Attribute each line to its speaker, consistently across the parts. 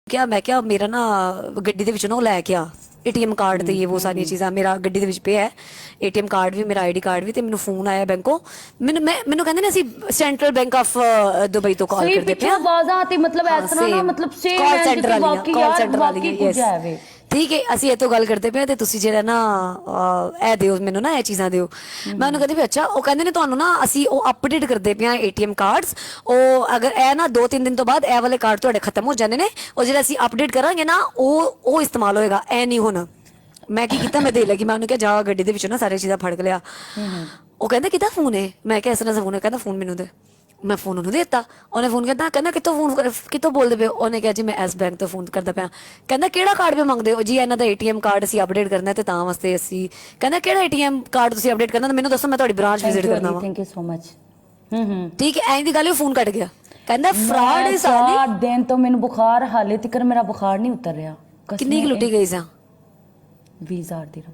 Speaker 1: क्या मैं क्या मेरा ना ਗੱਡੀ ਦੇ ਵਿੱਚ ਨਾ ਉਹ ਲੈ ਕੇ ਆ ਏਟੀਐਮ ਕਾਰਡ ਤੇ ਇਹ ਉਹ ਸਾਰੀਆਂ ਚੀਜ਼ਾਂ ਮੇਰਾ ਗੱਡੀ ਦੇ ਵਿੱਚ ਪਿਆ ਹੈ ਏਟੀਐਮ ਕਾਰਡ ਵੀ ਮੇਰਾ ਆਈਡੀ ਕਾਰਡ ਵੀ ਤੇ ਮੈਨੂੰ ਫੋਨ ਆਇਆ ਬੈਂਕੋਂ ਮੈਨੂੰ ਕਹਿੰਦੇ ਨੇ ਅਸੀਂ ਸੈਂਟਰਲ ਬੈਂਕ ਆਫ ਦੁਬਈ ਤੋਂ ਕਾਲ
Speaker 2: ਸਹੀ
Speaker 1: ਕਰਦੇ
Speaker 2: ਪਿੱਛੋਂ ਆਵਾਜ਼ਾਂ ਤੇ ਮਤਲਬ ਇਸ ਤਰ੍ਹਾਂ ਨਾ ਮਤਲਬ ਸੇਮ
Speaker 1: ਕਾਲ
Speaker 2: ਐਂ
Speaker 1: ਸੈਂਟਰ
Speaker 2: ਜਿਵੇਂ
Speaker 1: ਵਾਲੀਆਂ
Speaker 2: ਵਾਕਈ
Speaker 1: ਕਾਲ
Speaker 2: ਯਾਰ
Speaker 1: ਸੈਂਟਰ
Speaker 2: ਵਾਕਈ
Speaker 1: ਵਾਲੀਆਂ
Speaker 2: ਕੁਝ
Speaker 1: ਯੈਸ
Speaker 2: ਹੈ ਵੇ।
Speaker 1: ਠੀਕ ਹੈ ਅਸੀਂ ਇਹ ਤੋਂ ਗੱਲ ਕਰਦੇ ਪਏ ਤੇ ਤੁਸੀਂ ਜਿਹੜਾ ਨਾ ਇਹ ਦਿਓ ਮੈਨੂੰ ਨਾ ਇਹ ਚੀਜ਼ਾਂ ਦਿਓ ਮੈਂ ਉਹਨੂੰ ਕਹਿੰਦੀ ਵੀ ਅੱਛਾ ਉਹ ਕਹਿੰਦੇ ਨੇ ਤੁਹਾਨੂੰ ਨਾ ਅਸੀਂ ਉਹ ਅਪਡੇਟ ਕਰਦੇ ਪਏ ਆ ਏਟੀਐਮ ਕਾਰਡਸ ਉਹ ਅਗਰ ਇਹ ਨਾ 2-3 ਦਿਨ ਤੋਂ ਬਾਅਦ ਇਹ ਵਾਲੇ ਕਾਰਡ ਤੁਹਾਡੇ ਖਤਮ ਹੋ ਜਾਂਦੇ ਨੇ ਉਹ ਜਿਹੜਾ ਅਸੀਂ ਅਪਡੇਟ ਕਰਾਂਗੇ ਨਾ ਉਹ ਇਸਤੇਮਾਲ ਹੋਏਗਾ ਇਹ ਨਹੀਂ ਹੋਣਾ। ਮੈਂ ਕੀ ਕੀਤਾ ਮੈਂ ਦੇ ਲੱਗੀ ਮੈਂ ਉਹਨੂੰ ਕਿਹਾ ਜਾ ਗੱਡੀ ਦੇ ਵਿੱਚੋਂ ਨਾ ਸਾਰੀਆਂ ਚੀਜ਼ਾਂ ਫੜ ਕੇ ਲਿਆ ਉਹ ਕਹਿੰਦਾ ਕਿਹਦਾ ਫੋਨ ਹੈ ਮੈਂ ਕਿਹਾ ਇਸ ਤਰ੍ਹਾਂ ਦਾ ਫੋਨ ਹੈ ਕਹਿੰਦਾ ਫੋਨ ਮੈਨੂੰ ਦੇ ਮੈਂ ਫੋਨ ਉਹਨੂੰ ਦੇ ਦਿੱਤਾ ਉਹਨੇ ਫੋਨ ਕਹਿੰਦਾ ਕਿੱਥੋਂ ਫੋਨ ਕਿੱਥੋਂ ਬੋਲਦੇ ਪਏ ਉਹਨੇ ਕਿਹਾ ਜੀ ਮੈਂ ਇਸ ਬੈਂਕ ਤੋਂ ਫੋਨ ਕਰਦਾ ਪਿਆ ਕਹਿੰਦਾ ਕਿਹੜਾ ਕਾਰਡ ਪੇ ਮੰਗਦੇ ਹੋ ਜੀ ਇਹਨਾਂ ਦਾ ਏਟੀਐਮ ਕਾਰਡ ਅਸੀਂ ਅਪਡੇਟ ਕਰਨਾ ਤੇ ਤਾਂ ਵਾਸਤੇ ਅਸੀਂ ਕਹਿੰਦਾ ਕਿਹੜਾ ਏਟੀਐਮ ਕਾਰਡ ਤੁਸੀਂ ਅਪਡੇਟ ਕਰਨਾ ਮੈਨੂੰ ਦੱਸੋ ਮੈਂ ਤੁਹਾਡੀ ਬ੍ਰਾਂਚ ਵਿਜ਼ਿਟ ਕਰਨਾ ਵਾ
Speaker 2: ਥੈਂਕ ਯੂ ਸੋ ਮਚ
Speaker 1: ਠੀਕ ਹੈ ਐਂ ਦੀ ਗੱਲ ਉਹ ਫੋਨ ਕੱਟ ਗਿਆ ਕਹਿੰਦਾ ਫਰਾਡ ਹੈ ਸਾਲੀ
Speaker 2: 4 ਦਿਨ ਤੋਂ ਮੈਨੂੰ ਬੁਖਾਰ ਹਾਲੇ ਤੱਕ ਮੇਰਾ ਬੁਖਾਰ ਨਹੀਂ ਉਤਰ ਰਿਹਾ
Speaker 1: ਕਿੰਨੀ ਕੁ ਲੁੱਟੀ ਗਈ ਸਾਂ
Speaker 2: 20,000 ਦਿਰਹਮ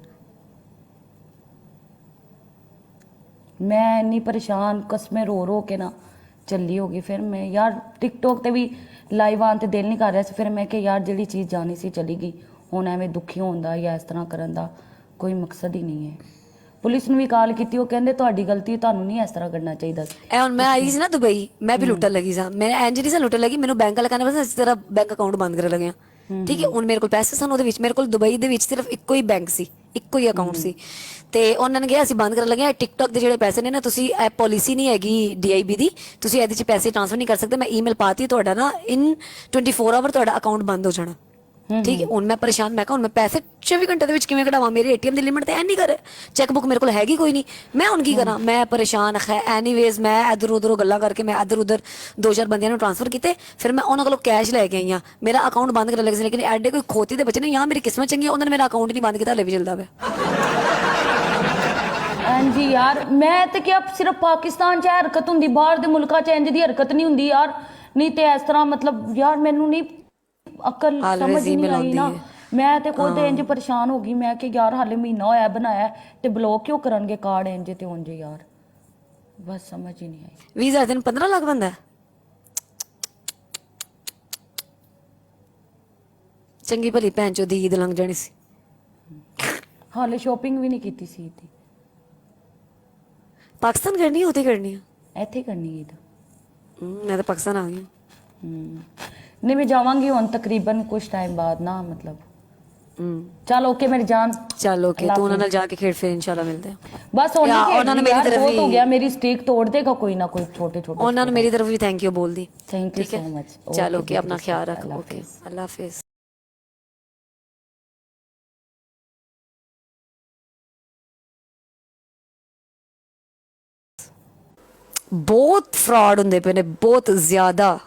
Speaker 2: ਮੈਂ ਇੰਨੀ ਪਰੇਸ਼ਾਨ ਕਸਮੇ ਰੋ ਕੇ ਨਾ ਚੱਲੀ ਹੋ ਗਈ ਫਿਰ ਮੈਂ ਯਾਰ ਟਿਕਟੋਕ ਤੇ ਵੀ ਲਾਈਵ ਆਉਣ ਤੇ ਦਿਲ ਨਹੀਂ ਕਰ ਰਿਹਾ ਸੀ ਫਿਰ ਮੈਂ ਕਿ ਯਾਰ ਜਿਹੜੀ ਚੀਜ਼ ਜਾਣੀ ਸੀ ਚਲੀ ਗਈ ਹੁਣ ਐਵੇਂ ਦੁਖੀ ਹੋਣ ਦਾ ਜਾਂ ਇਸ ਤਰ੍ਹਾਂ ਕਰਨ ਦਾ ਕੋਈ ਮਕਸਦ ਹੀ ਨਹੀਂ ਹੈ। ਪੁਲਿਸ ਨੂੰ ਵੀ ਕਾਲ ਕੀਤੀ ਉਹ ਕਹਿੰਦੇ ਤੁਹਾਡੀ ਗਲਤੀ ਤੁਹਾਨੂੰ ਨਹੀਂ ਇਸ ਤਰ੍ਹਾਂ ਕਰਨਾ ਚਾਹੀਦਾ ਸੀ।
Speaker 1: ਐ ਹੁਣ ਮੈਂ ਆਈ ਸੀ ਨਾ ਦੁਬਈ ਮੈਂ ਵੀ ਲੁੱਟਣ ਲੱਗੀ ਸਾਂ ਮੈਂ ਇੰਜ ਨਹੀਂ ਸਾਂ ਲੁੱਟਣ ਲੱਗੀ ਮੈਨੂੰ ਬੈਂਕ ਵਾਲਾ ਕਹਿੰਦਾ ਬਸ ਅਸੀਂ ਤੇਰਾ ਬੈਂਕ ਅਕਾਊਂਟ ਬੰਦ ਕਰਨ ਲੱਗੇ ਆ ਠੀਕ ਹੈ ਹੁਣ ਮੇਰੇ ਕੋਲ ਪੈਸੇ ਸਨ ਉਹਦੇ ਵਿੱਚ ਮੇਰੇ ਕੋਲ ਦੁਬਈ ਦੇ ਵਿੱਚ ਸਿਰਫ ਇੱਕੋ ਹੀ ਬੈਂਕ ਸੀ ਇੱਕੋ ਹੀ ਅਕਾਊਂਟ ਸੀ ਤੇ ਉਹਨਾਂ ਨੇ ਕਿਹਾ ਅਸੀਂ ਬੰਦ ਕਰਨ ਲੱਗੇ ਆ ਟਿਕਟੋਕ ਦੇ ਜਿਹੜੇ ਪੈਸੇ ਨੇ ਨਾ ਤੁਸੀਂ ਇਹ ਪਾਲਿਸੀ ਨਹੀਂ ਹੈਗੀ ਡੀਆਈਬੀ ਦੀ ਤੁਸੀਂ ਇਹਦੇ 'ਚ ਪੈਸੇ ਟ੍ਰਾਂਸਫਰ ਨਹੀਂ ਕਰ ਸਕਦੇ ਮੈਂ ਈਮੇਲ ਪਾਤੀ ਤੁਹਾਡਾ ਨਾ ਇਨ 24 ਆਵਰ ਤੁਹਾਡਾ ਅਕਾਊਂਟ ਬੰਦ ਹੋ ਜਾਣਾ ਠੀਕ ਹੈ ਹੁਣ ਮੈਂ ਪਰੇਸ਼ਾਨ ਮੈਂ ਕਿਹਾ ਹੁਣ ਮੈਂ ਪੈਸੇ 24 ਘੰਟੇ ਦੇ ਵਿੱਚ ਕਿਵੇਂ ਕਢਾਵਾਂ ਮੇਰੇ ਏਟੀਐਮ ਦੀ ਲਿਮਿਟ ਤੇ ਐ ਨਹੀਂ ਕਰ ਚੈੱਕਬੁੱਕ ਮੇਰੇ ਕੋਲ ਹੈਗੀ ਕੋਈ ਨਹੀਂ ਮੈਂ ਹੁਣ ਕੀ ਕਰਾਂ ਮੈਂ ਪਰੇਸ਼ਾਨ ਐਨੀਵੇਜ਼ ਮੈਂ ਇੱਧਰ ਉੱਧਰੋਂ ਗੱਲਾਂ ਕਰਕੇ ਮੈਂ ਇੱਧਰ ਉੱਧਰ 2-4 ਬੰਦਿਆਂ ਨੂੰ ਟ੍ਰਾਂਸਫਰ ਕੀਤੇ ਫਿਰ ਮੈਂ ਉਹਨਾਂ ਕੋਲੋਂ ਕੈਸ਼ ਲੈ ਕੇ ਆਈ ਹਾਂ ਮੇਰਾ ਅਕਾਊਂਟ ਬੰਦ ਕਰਨ ਲੱਗੇ ਸੀ ਲੇਕਿਨ ਐਡੇ ਕੋਈ ਖੋਤੀ ਦੇ ਬੱਚੇ ਨੇ ਜਾਂ ਮੇਰੀ ਕਿਸਮਤ ਚੰਗੀ ਉਹਨਾਂ ਨੇ ਮੇਰਾ ਅਕਾਊਂਟ ਨਹੀਂ ਬੰਦ ਕੀਤਾ ਹਲੇ ਵੀ ਚੱਲਦਾ ਪਿਆ।
Speaker 2: ਹਾਂਜੀ ਯਾਰ ਮੈਂ ਤੇ ਕਿਹਾ ਸਿਰਫ ਪਾਕਿਸਤਾਨ 'ਚ ਹਰਕਤ ਹੁੰਦੀ ਬਾਹਰ ਦੇ ਮੁਲਕਾਂ 'ਚ ਇੰਜ ਦੀ ਹਰਕਤ ਨਹੀਂ ਹੁੰਦੀ ਯਾਰ ਨਹੀਂ ਤੇ ਇਸ ਤਰ੍ਹਾਂ ਮਤਲਬ ਯਾਰ ਮੈਨੂੰ ਨਹੀਂ ਅਕਲ ਸਮਝ ਨਹੀਂ ਆਈ ਨਾ ਮੈਂ ਤੇ ਖੁਦ ਇੰਜ ਪਰੇਸ਼ਾਨ ਹੋ ਗਈ ਮੈਂ ਕਿ ਯਾਰ ਹਾਲੇ ਮਹੀਨਾ ਹੋਇਆ ਬਣਾਇਆ ਤੇ ਬਲੌਕ ਕਿਉਂ ਕਰਨਗੇ ਕਾਰਡ ਇੰਜ ਤੇ ਉਂਝ ਯਾਰ ਬਸ ਸਮਝ ਹੀ ਨਹੀਂ ਆਈ
Speaker 1: 20,000 ਦਿਨ 15 ਲੱਖ ਬੰਦਾ ਚੰਗੀ ਭਲੀ ਭੈਣ ਚੋਂ ਦੀ ਈਦ ਲੰਘ ਜਾਣੀ ਸੀ
Speaker 2: ਹਾਲੇ ਸ਼ਾਪਿੰਗ ਵੀ ਨਹੀਂ ਕੀਤੀ ਸੀ ਇੱਥੇ
Speaker 1: ਪਾਕਿਸਤਾਨ ਕਰਨੀ ਉੱਥੇ ਕਰਨੀ ਆ
Speaker 2: ਇੱਥੇ ਕਰਨੀ ਈਦ
Speaker 1: ਮੈਂ ਤਾਂ ਪਾਕਿਸਤਾਨ ਆ ਗਈ
Speaker 2: ਨਹੀਂ ਮੈਂ ਜਾਵਾਂਗੀ ਹੁਣ ਤਕਰੀਬਨ ਕੁਝ ਟਾਈਮ ਬਾਅਦ ਨਾ ਮਤਲਬ ਚਲ ਓਕੇ ਮੇਰੀ ਜਾਨ
Speaker 1: ਚੱਲ ਓਕੇ ਤੂੰ ਉਹਨਾਂ ਨਾਲ ਜਾ ਕੇ ਖੇਡ ਫਿਰ ਇਨਸ਼ਾਅੱਲਾ ਮਿਲਦੇ ਆ
Speaker 2: ਬਸ ਉਹਨਾਂ ਨੇ ਮੇਰੀ ਤਰਫ ਹੋ ਗਿਆ ਮੇਰੀ ਸਟੇਕ ਤੋੜ ਦੇਗਾ ਕੋਈ ਨਾ ਕੋਈ ਛੋਟੇ ਛੋਟੇ
Speaker 1: ਉਹਨਾਂ ਨੂੰ ਮੇਰੀ ਤਰਫ ਵੀ ਥੈਂਕ ਯੂ ਬੋਲਦੀ
Speaker 2: ਥੈਂਕ ਯੂ ਸੋ ਮਚ
Speaker 1: ਚਲ ਓਕੇ ਆਪਣਾ ਖਿਆਲ ਰੱਖ ਓਕੇ ਅੱਲਾ ਹਾਫਿਜ਼। ਬਹੁਤ ਫਰਾਡ ਹੁੰਦੇ ਪਏ ਨੇ ਬਹੁਤ ਜ਼ਿਆਦਾ